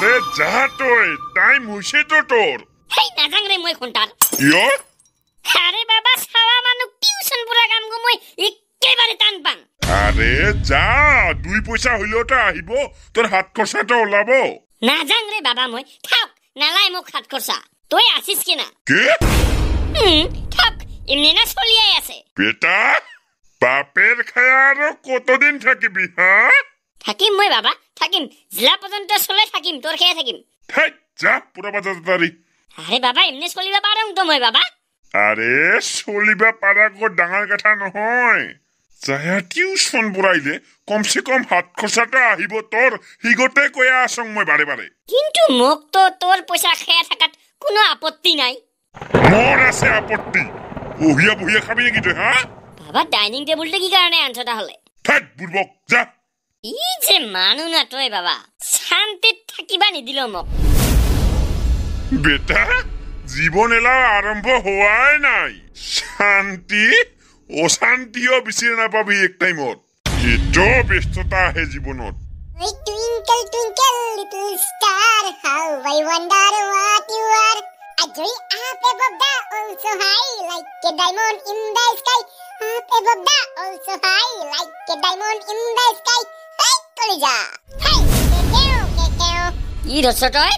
আরে যা তই টাইম হইছে তো তোর হেই নাজাং রে মই খন্টার ইয় আরে বাবা সাওয়া মানু টিউশন পুরা কাম গো মই একেবারে টান পাং আরে যা 2 পয়সা হইলটা আহিব তোর হাত খরচাটা ওলাব নাজাং রে বাবা মই থাক নালাই মোক হাত খরচা তুই আসিস কিনা কে থাক এমনি না চলিয়াই আছে বেটা বাপের খায়া আর কতদিন থাকিবি হ্যাঁ থাকিম মই বাবা থাকিম জিলা পর্যন্ত চলে থাকিম তোর খেয়ে থাকিম হেই যা পুরা বাজার তারি আরে বাবা এমনি চলিবা পারং তো মই বাবা আরে চলিবা পারা গো ডাঙৰ কথা নহয় যায়া টিউশন পড়াইলে কমসে কম হাত খরচাটা আহিব তোর হিগতে কয়া আসং মই বারে বারে কিন্তু মোক তো তোর পয়সা খেয়ে থাকাত কোনো আপত্তি নাই মোর আছে আপত্তি বহিয়া বহিয়া খাবি নাকি তুই হ্যাঁ বাবা ডাইনিং টেবুলটা কি কারণে আনছো তাহলে থাক বুড়বক যা ই যে মানু না তই বাবা শান্তিত থাকিবা নিদিল মোক বেটা জীবন এলা আরম্ভ হওয়াই নাই শান্তি অশান্তিও বিচাৰি নাপাবি এক টাইমত এটো ব্যস্ততা আহে জীৱনত Twinkle, twinkle, little star, how I wonder what you are. I dream up above the also high, like a diamond in the sky. Up above the also high, like a diamond in the sky. Hey, Kalija! Hey, kekeo. ই রছ তই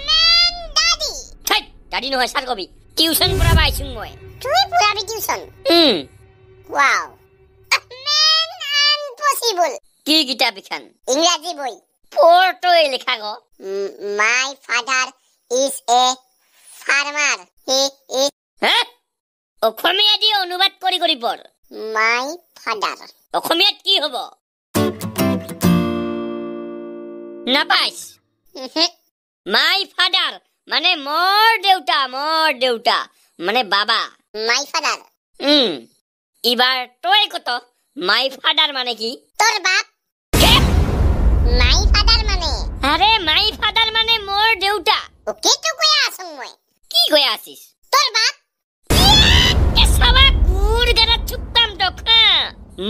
Man, daddy! থাই দাদি নহয় সার কবি tuition পড়াবা আইছুং মই তুই পুরাবি tuition? Wow. Man, impossible. কি কিতাপ এখান ইংরাজি বই. পড় তই লেখা গো My father is a farmer. He is হ্যাঁ অসমীয়া দি অনুবাদ কৰি কৰি পড় my father. অসমীয়াত কি হব নাপাইছ মাই ফাদার মানে মোর দেউতা মানে বাবা My father. এবার তই কত মাই ফাদার মানে কি তোর বাপ কে my father মানে আরে মাই ফাদার মানে মোর দেউতা ওকে তো কয়া আসং মই কি কই আছিস তোর বাপ কেসাবা গুড় গাড়া চুপতাম দখা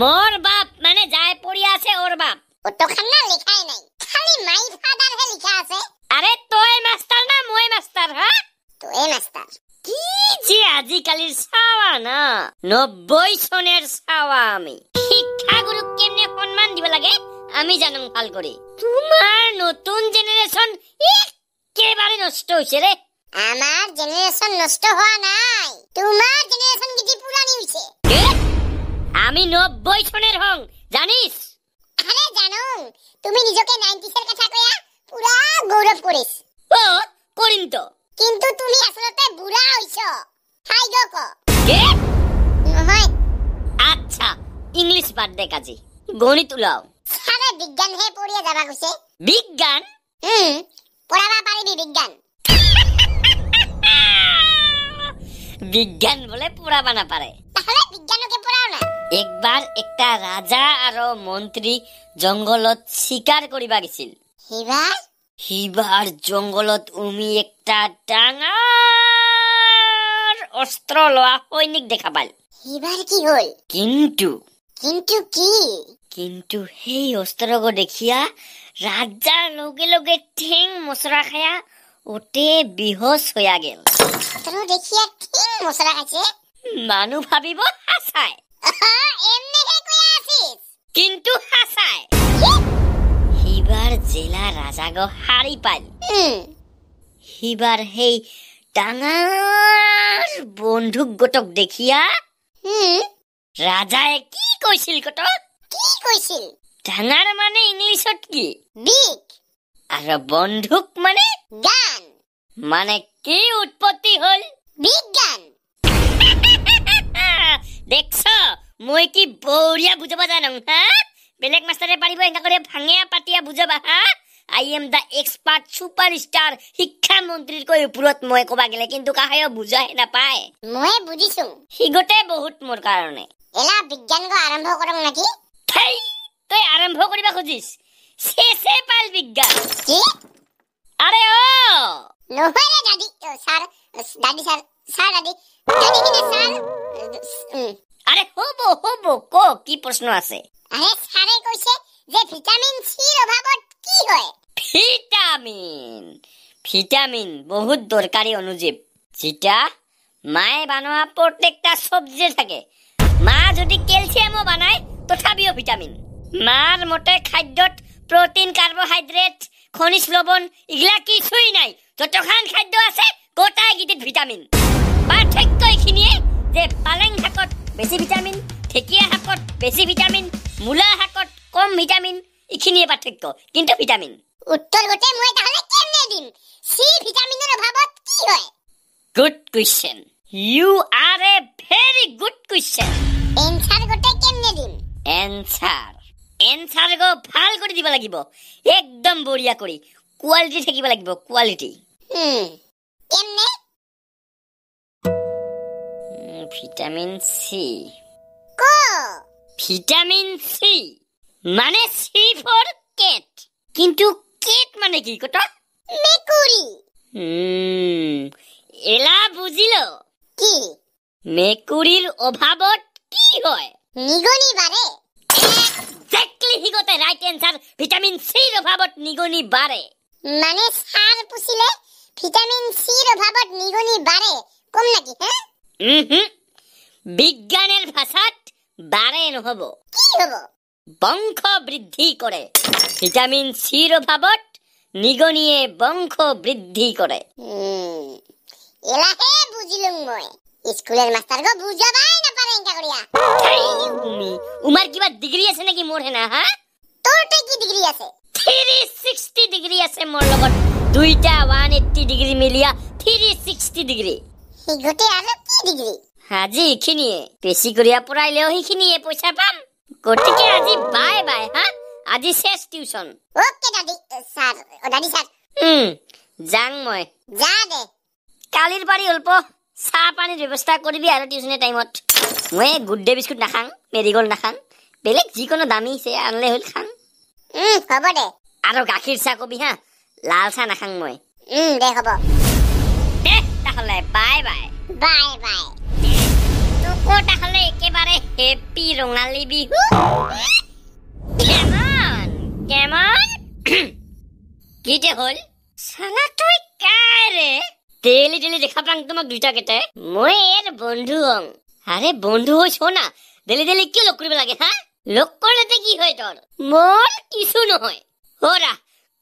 মোর বাপ মানে যায় পড়ি আছে ওর বাপ অতখানা লেখাই নাই খালি my father হে লেখা আছে আরে তই মাস্টার না মই মাস্টার হ্যাঁ তোয়ে মাস্টার কি যে আজিকালির ছাওয়া না 90 সনের ছাওয়া আমি শিক্ষাগুরু কেমনে সম্মান দিব লাগে আমি জানো ভাল করে তোমার নতুন জেনারেশন একেবারে নষ্ট হইছে রে আমার জেনারেশন নষ্ট হওয়া নাই তোমার জেনারেশন কি পুরানি হইছে আমি 90 সনের হং জানিস আরে জানো তুমি নিজকে 90s এর কথা কয়া পুরা গৌরব করিস ও করিম তো কিন্তু তুমি আসলতে বুড়া হইছো হাই গো কো কে নহয় আচ্ছা ইংলিশ বাদ দে কাজী গণিত উলাও সারে বিজ্ঞান হে পড়িয়া যাবা কইছে বিজ্ঞান পড়াবা পারিবি বিজ্ঞান বিজ্ঞান বলে পুরাবা না পারে তাহলে বিজ্ঞানকে পড়াও না একবার একটা রাজা আর মন্ত্রী জঙ্গলত শিকার করিবা গেছিল হিবার জঙ্গলত উমি একটা ডাঙৰ অস্ত্ৰ লোৱা সৈনিক দেখা পাল হিবাৰ কি হল কিন্তু কি সেই অস্ত্ৰগো দেখিয়া ৰাজাৰ লগে লগে ঠেং মচৰা খায়া ওতে বিহস হইয়া গেল অস্ত্র দেখিয়া ঠিক মশলা খাইছে মানুহ ভাবিব হাসায় এমনি হে কয়া আছিস কিন্তু হাসায় হিবার জেলা রাজাগো হাৰি পাল হিবাৰ সেই ডাঙৰ বন্দুক গোটক দেখিয়া ৰাজায়ে কি কৈছিল কটক ডাঙৰ মানে ইংলিছত কি বিগ আৰু বন্দুক মানে গান মানে কি উৎপত্তি হল বিজ্ঞান দেখছ মই কি বঢ়িয়া বুজাব জানো হা বেলেগ মাস্টারে পারিব এনেকা করে ভাঙিয়া পাতিয়া বুজাবা হা I am the expert superstar শিক্ষা মন্ত্রীর কই উপরত মই কবা গেলে কিন্তু কাহায়ো বুঝাই না পায় মই বুঝিছো হিগতে বহুত মোর কারণে এলা বিজ্ঞান গো আরম্ভ করম নাকি তাই তুই আরম্ভ করিবা খুজিস শেষে পাল বিজ্ঞান কি আরে ও নহয় রে দাদি স্যার দাদি কিনে স্যার আরে হবো ক কি প্রশ্ন আছে আরে স্যারে কইছে যে ভিটামিন সি এর অভাবত কি হয় ভিটামিন ভিটামিন বহুত দরকারি অনুজীব যেটা মায়ে বানোয়া প্রত্যেকটা সবজিতে থাকে মা যদি ক্যালসিয়ামও বানায় তথাপিও ভিটামিন মার মতে খাদ্যত প্রোটিন কার্বোহাইড্রেট খনিজ লবণ এগুলা কিছুই নাই যতখান খাদ্য আছে গোটাই গিটিত ভিটামিন পাৰ্থক্য এইখিনিয়ে যে পালেং শাকত বেছি ভিটামিন ঢেকীয়া শাকত বেছি ভিটামিন মূলা শাকত কম ভিটামিন এইখিনিয়ে পাৰ্থক্য কিন্তু ভিটামিন উত্তৰ গোটে মই তাহলে কেমনে দিম সি ভিটামিনৰ অভাৱত কি হয় গুড কোৱেশ্চন ইউ আৰ এ ভেৰি গুড কোৱেশ্চন এনসাৰ গোটে কেমনে দিম এনসাৰ গো ভাল কৰি দিব লাগিব একদম বঢ়িয়া কৰি কোৱালিটি থাকিব লাগিব কোৱালিটি কেমনে ভিটামিন সি ক ভিটামিন সি মানে সি ফৰ কেট কিন্তু কেট মানে কি কত মেকুৰী এলা বুঝিল কি মেকুৰীৰ অভাৱত কি হয় নিগনি বাঢ়ে এক্সাক্টলি হিগতে ৰাইট অ্যানসাৰ ভিটামিন সিৰ অভাৱত নিগনি বাঢ়ে মানে সাৰ পুছিলে ভিটামিন সিৰ অভাৱত নিগনি বাঢ়ে কম নাকি হ্যাঁ বিজ্ঞানেৰ ভাষাত বাঢ়ে নহব কি হব বংশ বৃদ্ধি কৰে ভিটামিন সিৰ অভাৱত নিগনিয়ে বংশ বৃদ্ধি কৰে এলাহে বুঝিলুম মই স্কুলের মাস্টার গো বুঝাবাই না পারে এঙ্কা করিয়া উমার কিবা ডিগ্রি আছে নাকি মোর হেনা হা তোর কি ডিগ্রি আছে 360 ডিগ্রি আছে মোর লগত দুইটা 180 ডিগ্রি মিলিয়া 360 ডিগ্রি হিগতে আৰু কি ডিগ্রি আজি ইখিনিয়ে বেছি করিয়া পড়াইলেও হিখিনিয়ে পয়সা পাম গতিকে আজি বাই বাই হা আজি শেষ টিউশন ওকে দাদি স্যার ও দাদি স্যার যাং মই যা দে কালির বাড়ি অল্প চাহ পানীৰ ব্যৱস্থা কৰিবি আৰু টিউশনেৰ টাইমত মই গুড ডে বিস্কুট নাখাং মেৰিগোল্ড নাখাং বেলেগ যিকোনো দামী সে আনলে হল খাং হ'ব দে আৰু গাখীৰ চাহ কবি হা লাল চাহ নাখাং মই দে হ'ব দে তাহলে বাই বাই বাই বাই তোকো তাহলে একেবারে হ্যাপি রঙালী বিহু কেমন কেমন কিতে হল সালা তুই কারে ডেলি ডেলি দেখা পাং তোমাক দুইটা কেটে মই এর বন্ধু হং আরে বন্ধু হইছ না ডেলি ডেলি কি লগ কৰিব লাগে হা লগ করলেতে কি হয় তোর মোর কিছু নহয় ওরা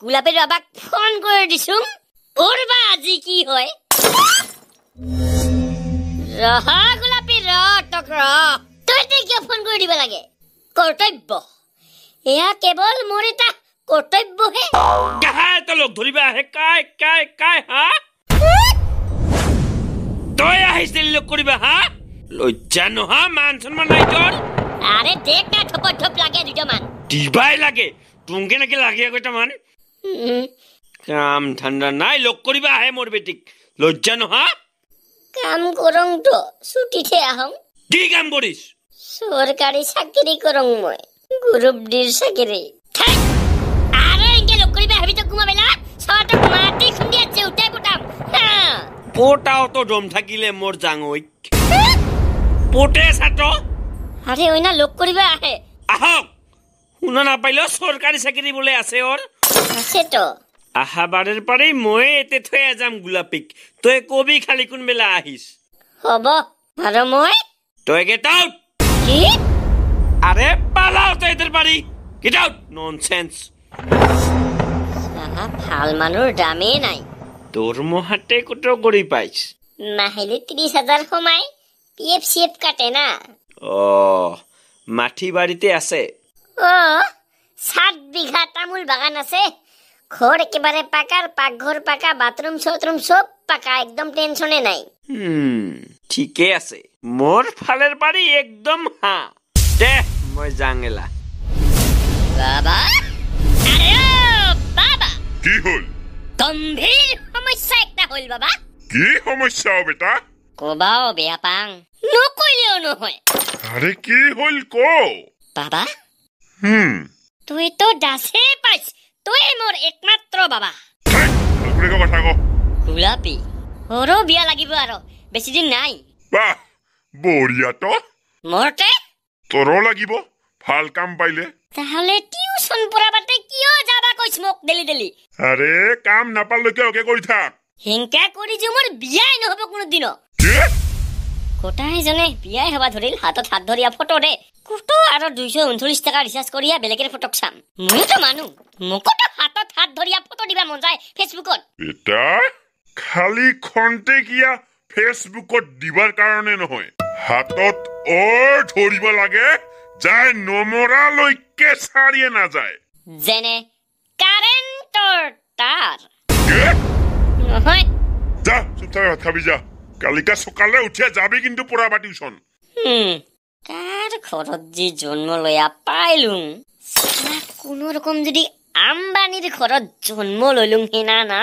গোলাপের বাবাক ফোন করে দিছুম ওর বা আজি কি হয় রহা গোলাপি রটক তই কিয় ফোন কৰি দিব লাগে কৰ্তব্য এয়া কেৱল মোৰ এটা কৰ্তব্যহে কাহাই তো লগ ধৰিবা আহে কাই কাই কাই হা তই আহিছিল লগ কৰিবা হা লজ্জা নহা মান সন্মান নাই তোৰ আরে দেখ না ঠপ ঠপ লাগে দুটামান দিবাই লাগে তুমকে নাকি লাগে কইটামান কাম ঠান্ডা নাই লগ কৰিবা আহে মোৰ বেটিক লজ্জা নহা কাম কৰং তো ছুটিতে আহং কি কাম কৰিছ সরকারি চাকরি করং মই গ্রুপ ডির চাকরি আরে ইনকে লগ করিবা ভাবি তো কুমা বেলা সটক মাটি খুন্দি আছে উঠাই পটাম পোটাও তো দম থাকিলে মোৰ জাঙৈ পোটে ছাত্ৰ আৰে ওইনা লগ কৰিবা আহে আহক শুনা নাপাইলেও চৰকাৰী চাকৰি বোলে আছে ওর আছে তো আহা বারের পারেই মই এতে থৈ যাম গোলাপীক তই কবি খালি কোন বেলা আহিস হব আৰু মই তই গেট আউট কি আৰে পালাও তই এদেৰ বাড়ি গেট আউট ননসেন্স সালা ভাল মানুহৰ দামেই নাই তোৰ মহাতে কত কৰি পাইছ মাহিলি 30,000 সোমাই পিএফ সিএফ কাটে না ও মাটি বাড়িতে আছে ও 7 বিঘা তামোল বাগান আছে ঘর একেবারে পাকার পাকঘর পাকা বাথরুম সথরুম সব পাকা একদম টেনশনে নাই ঠিকে আছে মোর ফালের বাড়ি একদম হা দে মই জাঙেলা বাবা আরে ও বাবা কি হল গম্ভীর সমস্যা একটা হল বাবা কি সমস্যা বেটা কবাও বেয়া পাং নকইলেও নহয় আরে কি হল ক বাবা তুই তো দাসে পাইছ তুই মোর একমাত্র বাবা কথা ক গোলাপী ওরও বিয়া লাগিব আৰু বেছি দিন নাই বাহ বঢ়িয়া তো মোৰতে তোৰো লাগিব ভাল কাম পাইলে তাহলে টিউশন পড়াবাতে কিয় যাবা কইছ মোক ডেলি আরে কাম নাপালৈকে ওকে কৰি থাক হিংকা কৰি যে মোৰ বিয়াই নহব কোনোদিনো কি কোটাই জনে বিয়াই হবা ধৰিল হাতত হাত ধৰিয়া ফটো দে কুটো আৰু 239 টাকা ৰিচাৰ্জ কৰিয়া বেলেগেৰ ফটো চাম মইতো মানু মোকতো হাতত হাত ধৰিয়া ফটো দিবা মন যায় ফেসবুকত এটা খালি খন্তেকিয়া ফেসবুকত দিবাৰ কাৰণে নহয় হাতত ধৰিব লাগে যায় নমৰালৈকে চাৰিয়ে নাযায় যেনে কাৰেণ্টৰ তার কি নহয় যা চুপচাপ ভাত খাবি যা কালিকা সকালে উঠিয়া যাবি কিন্তু পড়াবা টিউশন কার ঘৰত যে জন্ম লয়া পাইলুং কোনো ৰকম যদি আম্বানিৰ ঘৰত জন্ম লইলুং হেনা না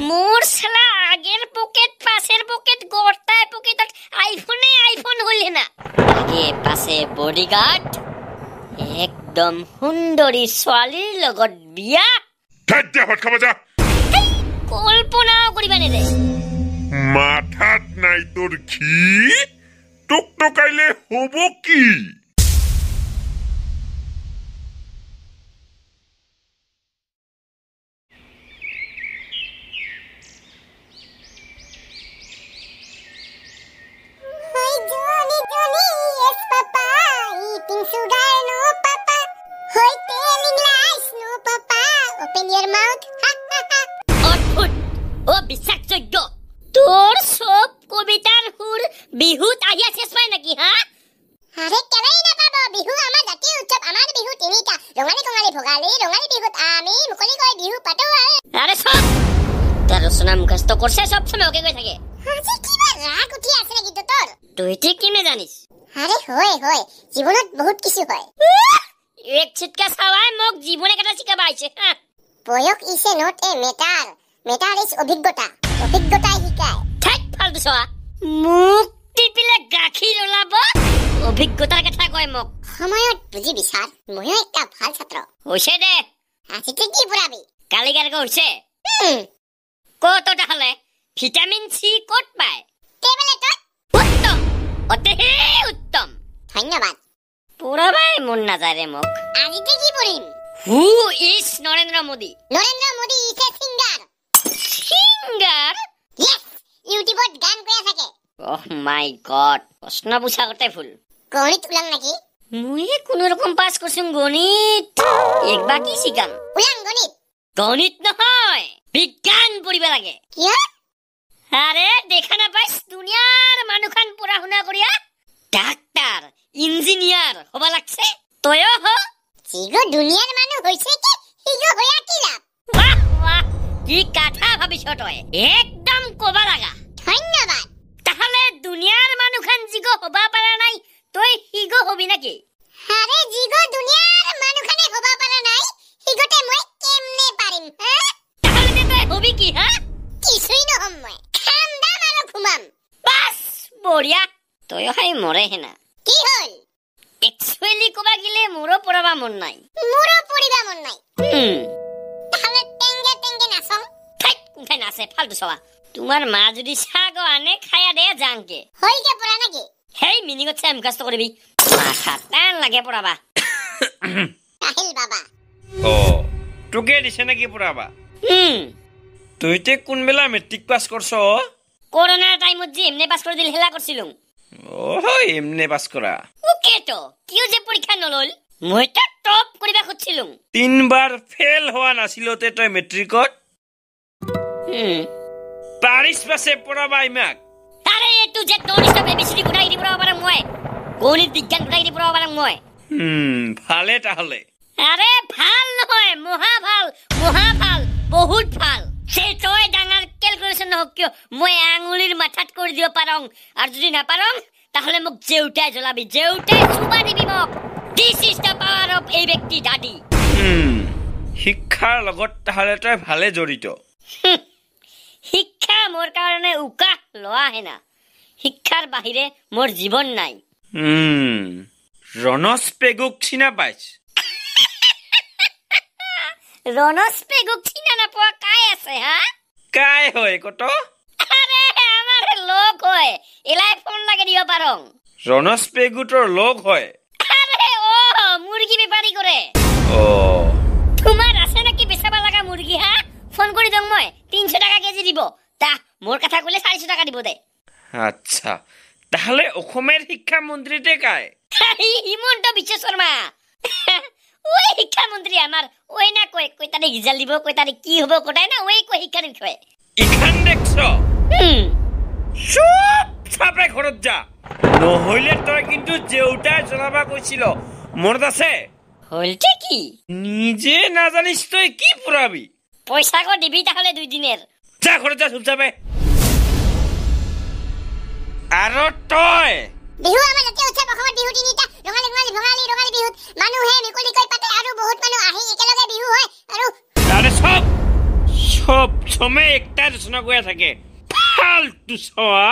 মোর শালা আগের পকেট পাশের পকেট গড়তায় পকেটত আইফোন হইল না আগে পাশে বডিগার্ড একদম সুন্দরী ছোৱালীৰ লগত বিয়া যা ভাত খাবা যা কল্পনাও করিবা নেদে মাথাত নাই তোর ঘি টকটকাইলে হব কি Hi Johnny, yes papa. Eating sugar, no papa. Hi telling lies, no papa. Open your mouth, ha ha ha. অদ্ভুত ও বিশ্বাসযোগ্য তোর সব কবিতার হুর বিহুত আহিয়া শেষ পায় নাকি হ্যাঁ আরে কেলাই না পাবো বিহু আমার জাতীয় উৎসব আমার বিহু তিনিটা রঙালী কঙালী ভোগালী রঙালী বিহুত আমি মুকলি করে বিহু পাতো আরে সব তার রচনা মুখস্থ করছে সব সময় ওকে কই থাকে আজি কিবা রাগ উঠি আছে নাকি তোর তুই ঠিক কিনে জানিস আরে হয় জীবনত বহুত কিছু হয় এক ছিটকা চাৱাই মোক জীবনে কথা শিকাবা আইছে হ্যাঁ বয়স is not a matter matter is অভিজ্ঞতাই শিকায় ঠিক ফালতু চোৱা মোক টিপিলে গাখীৰ ওলাব অভিজ্ঞতাৰ কথা কয় মোক সময়ত বুজি বিচাৰ ময়ো একটা ভাল ছাত্র হৈছে দে আজি তুই কি পড়াবি কালিগারকে উঠছে কত তাহলে ভিটামিন সি কত পায় টেবলেটত উত্তম অতিহে উত্তম ধন্যবাদ পুরাবাই মন না যায় রে মোক আজি তুই কি পড়িম who is Narendra Modi is a singer singer yes ইউটিউবত গান করে থাকে ওহ মাই গড প্রশ্ন বুঝা করতে ভুল গণিত উলাং নাকি মুই কোনো রকম পাস করছুম গণিত একবার কি শিকাম উলাং গণিত গণিত নহয় বিজ্ঞান পড়িবা লাগে কিয় আরে দেখা না পাইস দুনিয়ার মানুখান পড়াশুনা করিয়া ডাক্তার ইঞ্জিনিয়ার হবা লাগছে তয়ও হ জিগো দুনিয়ার মানুষ হইছে কি হিগো হইয়া কি লাভ বাহ বাহ কি কথা ভাবিছ তই একদম কবা লাগা ধন্যবাদ তাহলে দুনিয়ার মানুখান জিগো হবা পারা নাই তই হিগো হবি নাকি আরে জিগো দুনিয়ার মানুখানে হবা পারা নাই হিগোতে মই কেমনে পারিম হ্যাঁ তাহলে তই হবি কি হ্যাঁ কিছুই নহম মই খাম দাম আৰু ঘুমাম বাস বঢ়িয়া তই হাই মরে হেনা কি হল একচুয়ালি কবা গিলে মোরও পড়াবা মন নাই মোরও পড়িবা মন নাই হুম তাহলে টেঙ্গে নাচম থাক উঠাই নাচে ফালতু সবা তোমার মা যদি শাগ আনে খায়া দে জাংকে হইকে পড়া নাকি হেই মিনিংত চাই মুখাস্ত কৰিবি মাথা টান লাগে পড়াবা আহিল বাবা অ তোকে দিছে নাকি পড়াবা হুম তুইতে কোনবেলা মেট্রিক পাস করছ করোনার টাইমত যে এমনি পাস করে দিল হেলা করছিলুম ও এমনি পাস করা ওকে তো কিয় যে পরীক্ষা নলল মই তো টপ করিবা খুঁজছিলুম 3 বার ফেল হওয়া নাছিলতে তই মেট্রিকত পারিস পাছে পড়াবা ইমাক আরে এটু যে ননিষ্ট এবিসিডি গুড়াই দি পড়াবা পারাম মই গণিত বিজ্ঞান গুড়াই দি পড়াবা পারাম মই ভালে তাহলে আরে ভাল নহয় মহা ভাল বহুত ভাল সে তই ডাঙৰ ক্যালকুলেশন নহক কিয় মই আঙুলিৰ মাথাত কৰি দিব পাৰং আৰু যদি না পাৰং তাহলে মোক জেউটাই জ্বলাবি জেউটাই চুবা দিবি মোক this is the power of এই ব্যক্তি দাদি শিক্ষাৰ লগত তাহলে তই ভালে জড়িত শিক্ষা মোৰ কাৰণে উকা লোৱা হেনা শিক্ষাৰ বাহিৰে মোৰ জীৱন নাই ৰনস পেগুক চিনা পাইছ ৰনস পেগুক চিনা নাপোৱা কাই আছে হা কাই হয় কত আরে আমার লোক হয় এলাই ফোন লাগে দিব পারং রনস পেগু তোর লোক হয় আরে ও মুরগি বেপারি করে ও তোমার আছে নাকি বেচাবা লাগা মুরগি হা ফোন কৰি দং মই 300 টাকা কেজি দিব তা মোর কথা কইলে 400 টাকা দিব দে আচ্ছা তাহলে অসমের শিক্ষামন্ত্রীতে কায় হিমন্ত বিশ্ব শর্মা ওই শিক্ষামন্ত্রী আমার ওই না কই কই তারে রিজাল্ট দিব কই তারে কি হবে কোটাই না ওই কই শিক্ষার বিষয় ইখান দেখছ চুপ চাপে ঘৰত যা নহলে তই কিন্তু জেউতাই জনাবা কৈছিল মনত আছে হলতে কি নিজে নাজানিস তই কি পুরাবি পয়সা কো দিবি তাহলে 2 দিনের যা ঘৰত যা চুপ চাপে আৰু তই বিহু আমাৰ জাতীয় উৎসৱ অসমত বিহু তিনিটা ৰঙালী বিহুত মানুহে মেকুলি কৈ পাতে আৰু বহুত মানুহ আহি একেলগে বিহু হয় আৰু আৰে সব সময় একটা ৰচনা কৰে থাকে ফালতু সওয়া